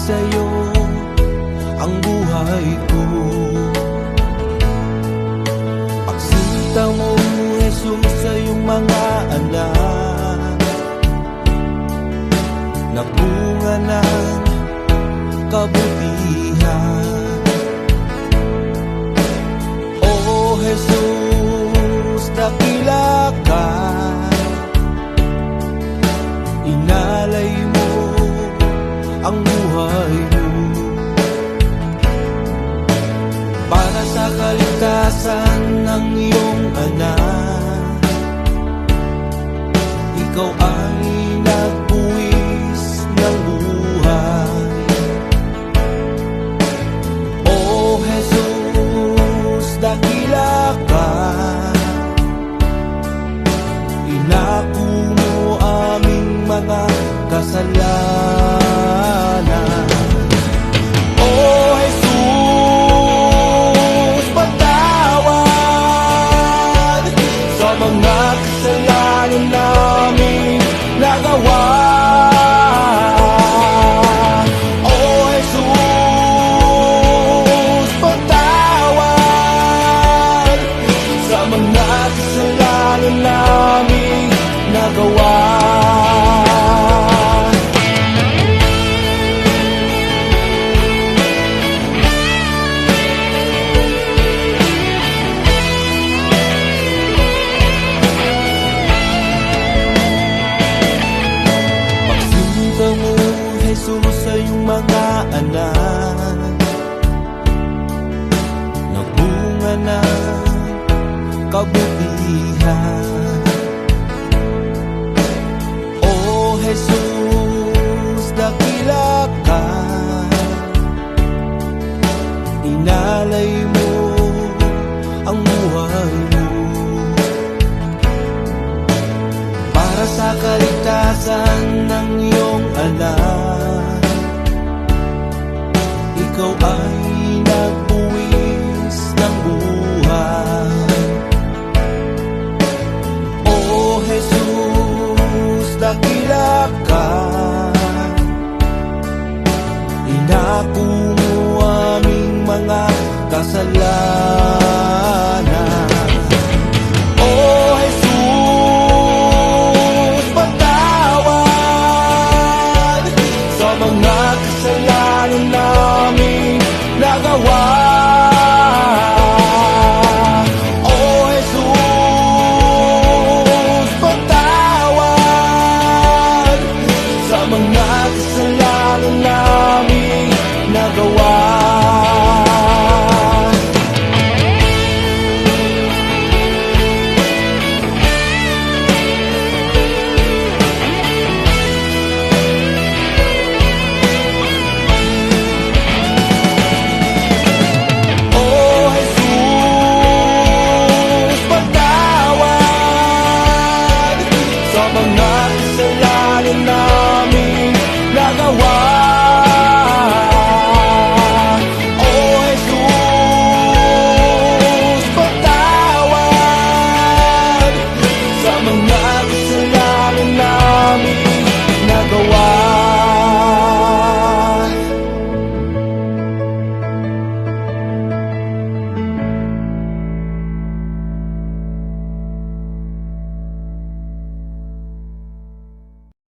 sa'yo ang buhay ko. Pagsinta mo, Jesus, sa iyong mga anak, nagbunga ng kabutihan. Oh Jesus, dakila ka, inalay mo ang buhay mo para sa kaligtasan ng iyong anak. Ikaw ay nagbuwis ng buhay. Oh Jesus, dakila ka, inako mo aming mga kasalanan. Oh Jesus, patawad sa mga kasalanan namin nagawa. Oh Jesus, patawad sa mga kasalanan namin nagawa. Jesus, sa iyong mga anak, nagbunga ng kabutihan. Oh Jesus, dakila ka, inalay mo ang buhay mo para sa kaligtasan ng iyong anak. Ikaw ay nagbuwis ng buhay. Oh Jesus, dakila ka,